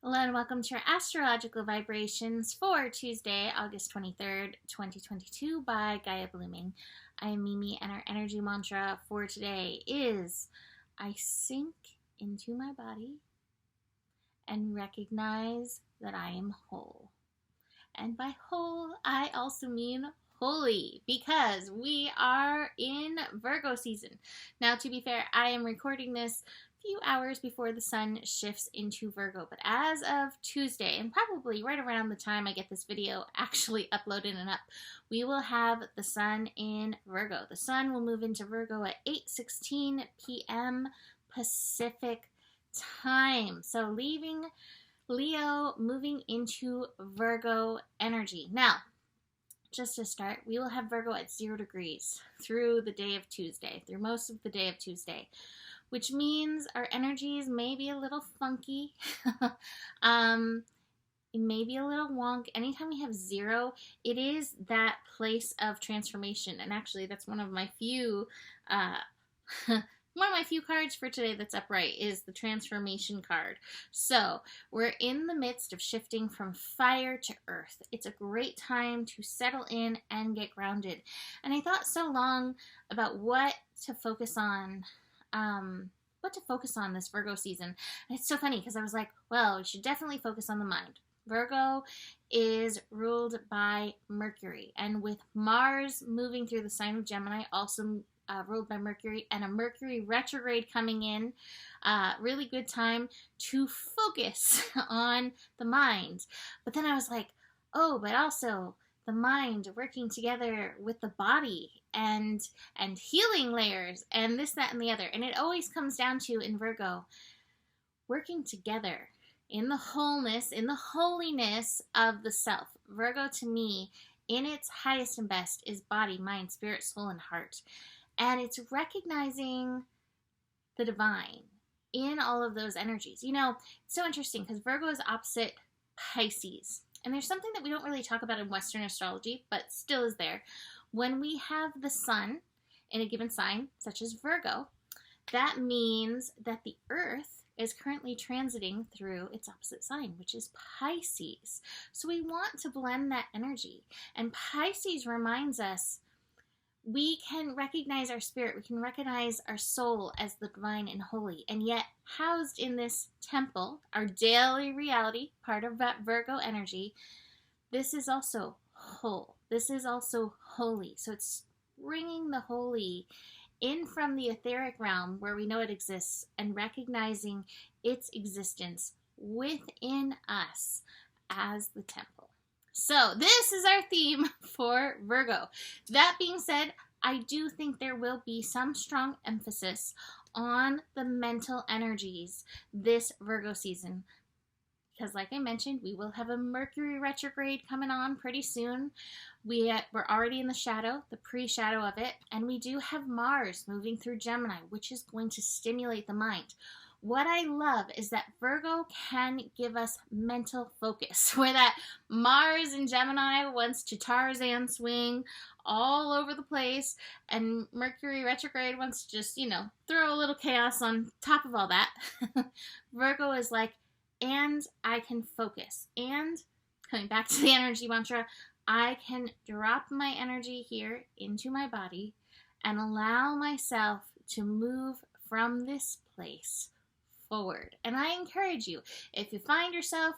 Hello and welcome to your astrological vibrations for Tuesday, August 23rd, 2022 by Gaia Blooming. I am Mimi and our energy mantra for today is I sink into my body and recognize that I am whole. And by whole, I also mean holy because we are in Virgo season. Now, to be fair, I am recording this few hours before the sun shifts into Virgo, but as of Tuesday, and probably right around the time I get this video actually uploaded and up, we will have the sun in Virgo. The sun will move into Virgo at 8:16 p.m. Pacific time. So leaving Leo, moving into Virgo energy. Now, just to start, we will have Virgo at 0 degrees through the day of Tuesday, through most of the day of Tuesday, which means our energies may be a little funky. It may be a little wonk. Anytime we have 0, it is that place of transformation. And actually, that's one of my few cards for today that's upright is the transformation card. So we're in the midst of shifting from fire to earth. It's a great time to settle in and get grounded. And I thought so long about what to focus on this Virgo season. And it's so funny because I was like, well, we should definitely focus on the mind. Virgo is ruled by Mercury, and with Mars moving through the sign of Gemini, also ruled by Mercury, and a Mercury retrograde coming in, really good time to focus on the mind. But then I was like, oh, but also the mind working together with the body and healing layers and this, that, and the other. And it always comes down to, in Virgo, working together in the wholeness, in the holiness of the self. Virgo, to me, in its highest and best, is body, mind, spirit, soul, and heart. And it's recognizing the divine in all of those energies. You know, it's so interesting because Virgo is opposite Pisces. And there's something that we don't really talk about in Western astrology, but still is there. When we have the sun in a given sign, such as Virgo, that means that the earth is currently transiting through its opposite sign, which is Pisces. So we want to blend that energy. And Pisces reminds us we can recognize our spirit, we can recognize our soul as the divine and holy, and yet housed in this temple, our daily reality, part of that Virgo energy, this is also whole. This is also holy. So it's bringing the holy in from the etheric realm where we know it exists and recognizing its existence within us as the temple. So this is our theme for Virgo. That being said, I do think there will be some strong emphasis on the mental energies this Virgo season. Because like I mentioned, we will have a Mercury retrograde coming on pretty soon. We're already in the shadow, the pre-shadow of it, and we do have Mars moving through Gemini, which is going to stimulate the mind. What I love is that Virgo can give us mental focus, where that Mars in Gemini wants to Tarzan swing all over the place, and Mercury retrograde wants to just, throw a little chaos on top of all that. Virgo is like, and I can focus. And coming back to the energy mantra, I can drop my energy here into my body and allow myself to move from this place forward. And I encourage you, if you find yourself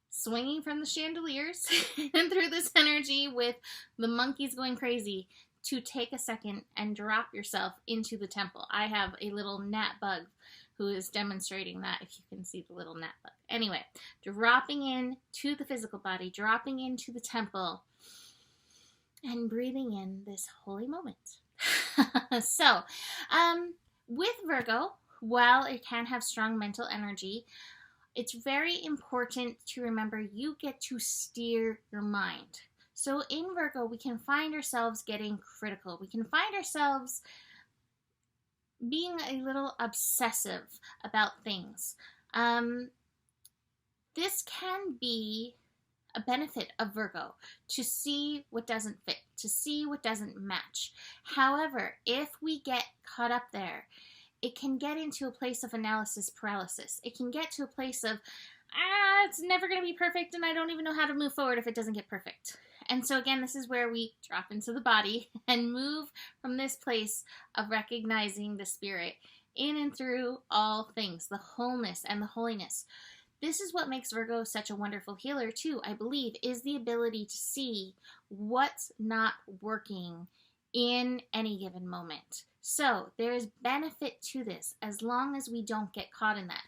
swinging from the chandeliers and through this energy with the monkeys going crazy, to take a second and drop yourself into the temple. I have a little gnat bug who is demonstrating that, if you can see the little gnat bug. Anyway, dropping in to the physical body, dropping into the temple, and breathing in this holy moment. So, with Virgo, while it can have strong mental energy, it's very important to remember you get to steer your mind. So in Virgo, we can find ourselves getting critical. We can find ourselves being a little obsessive about things. This can be a benefit of Virgo, to see what doesn't fit, to see what doesn't match. However, if we get caught up there, it can get into a place of analysis paralysis. It can get to a place of, it's never going to be perfect, and I don't even know how to move forward if it doesn't get perfect. And so again, this is where we drop into the body and move from this place of recognizing the spirit in and through all things, the wholeness and the holiness. This is what makes Virgo such a wonderful healer too, I believe, is the ability to see what's not working in any given moment. So there is benefit to this as long as we don't get caught in that.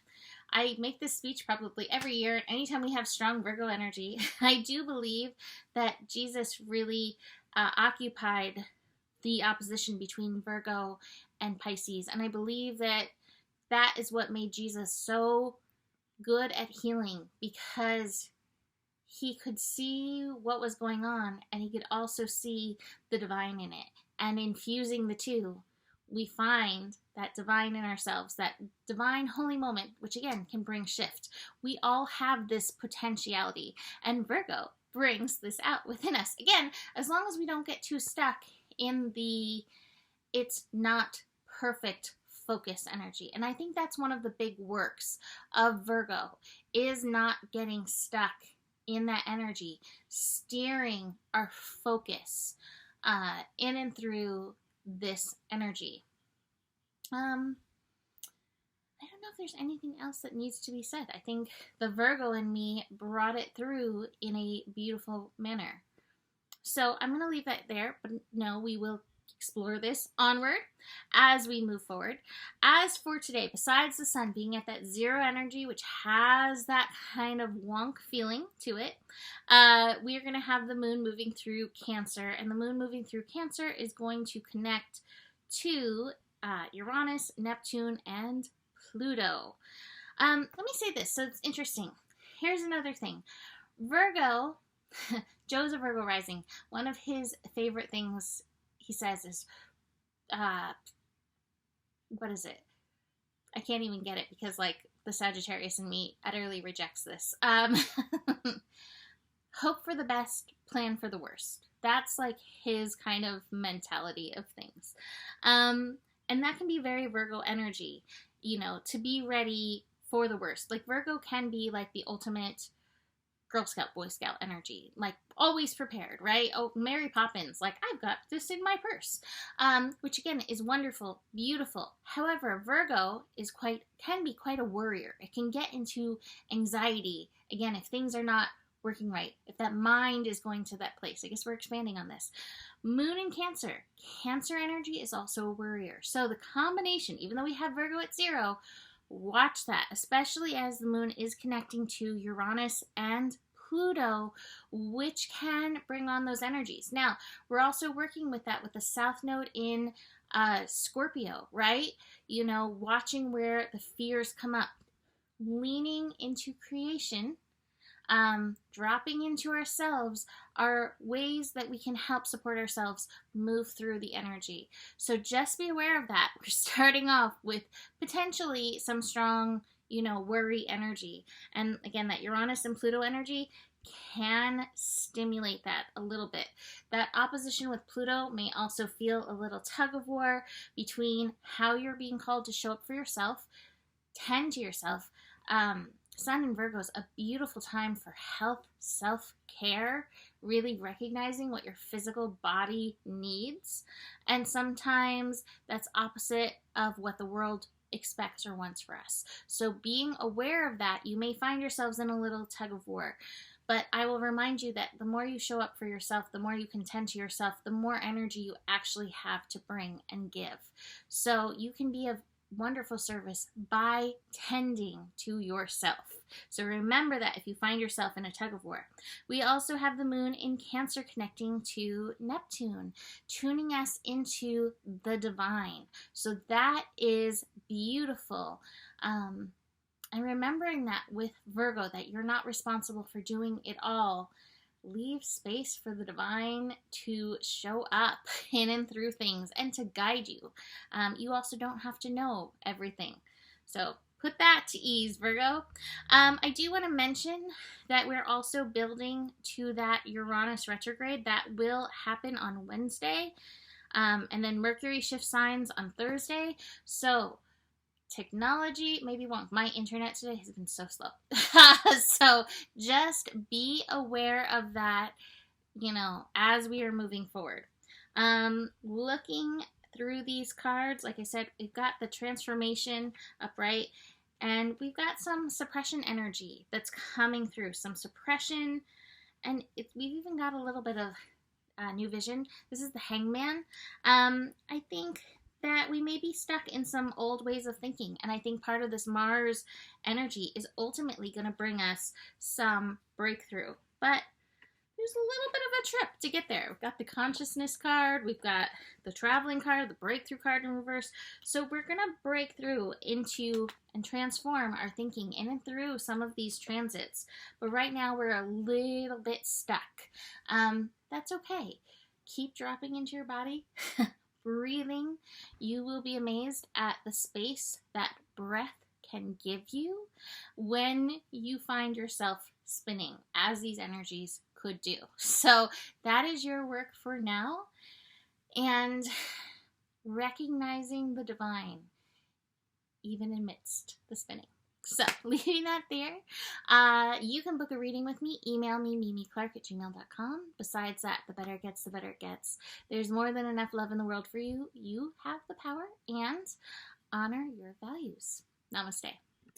I make this speech probably every year. Anytime we have strong Virgo energy, I do believe that Jesus really occupied the opposition between Virgo and Pisces. And I believe that that is what made Jesus so good at healing, because he could see what was going on and he could also see the divine in it. And infusing the two, we find that divine in ourselves, that divine holy moment, which again can bring shift. We all have this potentiality, and Virgo brings this out within us. Again, as long as we don't get too stuck in the it's not perfect focus energy. And I think that's one of the big works of Virgo, is not getting stuck in that energy, steering our focus in and through this energy. I don't know if there's anything else that needs to be said. I think the Virgo in me brought it through in a beautiful manner. So I'm going to leave that there, but no, we will explore this onward as we move forward. As for today, besides the sun being at that 0 energy, which has that kind of wonk feeling to it, we are going to have the moon moving through Cancer, and the moon moving through Cancer is going to connect to Uranus, Neptune, and Pluto. Let me say this, so it's interesting. Here's another thing. Virgo, Joe's a Virgo rising. One of his favorite things he says is, what is it? I can't even get it because, like, the Sagittarius in me utterly rejects this. Hope for the best, plan for the worst. That's, like, his kind of mentality of things. And that can be very Virgo energy, you know, to be ready for the worst. Like, Virgo can be, like, the ultimate Girl Scout, Boy Scout energy, like always prepared, right? Oh, Mary Poppins, like I've got this in my purse, which again is wonderful, beautiful. However, Virgo can be quite a worrier. It can get into anxiety again if things are not working right, if that mind is going to that place. I guess we're expanding on this. Moon in Cancer. Cancer energy is also a worrier. So the combination, even though we have Virgo at 0, watch that, especially as the moon is connecting to Uranus and Pluto, which can bring on those energies. Now, we're also working with that with the South Node in Scorpio, right? You know, watching where the fears come up, leaning into creation, dropping into ourselves are ways that we can help support ourselves move through the energy. So just be aware of that. We're starting off with potentially some strong, you know, worry energy. And again, that Uranus and Pluto energy can stimulate that a little bit. That opposition with Pluto may also feel a little tug of war between how you're being called to show up for yourself, tend to yourself. Sun in Virgo is a beautiful time for health, self-care, really recognizing what your physical body needs. And sometimes that's opposite of what the world expects or wants for us. So being aware of that, you may find yourselves in a little tug of war. But I will remind you that the more you show up for yourself, the more you can tend to yourself, the more energy you actually have to bring and give. So you can be of wonderful service by tending to yourself. So remember that if you find yourself in a tug of war. We also have the moon in Cancer connecting to Neptune, tuning us into the divine. So that is beautiful. And remembering that with Virgo, that you're not responsible for doing it all. Leave space for the divine to show up in and through things and to guide you. You also don't have to know everything. So put that to ease, Virgo. I do want to mention that we're also building to that Uranus retrograde that will happen on Wednesday. And then Mercury shifts signs on Thursday. So technology maybe won't. My internet today has been so slow. So just be aware of that, as we are moving forward. Looking through these cards, like I said, we've got the transformation upright, and we've got some suppression energy that's coming through. Some suppression, and we've even got a little bit of new vision. This is the Hangman. I think that we may be stuck in some old ways of thinking, and I think part of this Mars energy is ultimately going to bring us some breakthrough. But there's a little bit of a trip to get there. We've got the consciousness card, we've got the traveling card, the breakthrough card in reverse. So we're going to break through into and transform our thinking in and through some of these transits. But right now we're a little bit stuck. That's okay. Keep dropping into your body, breathing. You will be amazed at the space that breath can give you when you find yourself spinning, as these energies could do. So that is your work for now, and recognizing the divine even amidst the spinning. So leaving that there, you can book a reading with me. Email me, mimiclark@gmail.com. Besides that, the better it gets, the better it gets. There's more than enough love in the world for you. You have the power, and honor your values. Namaste.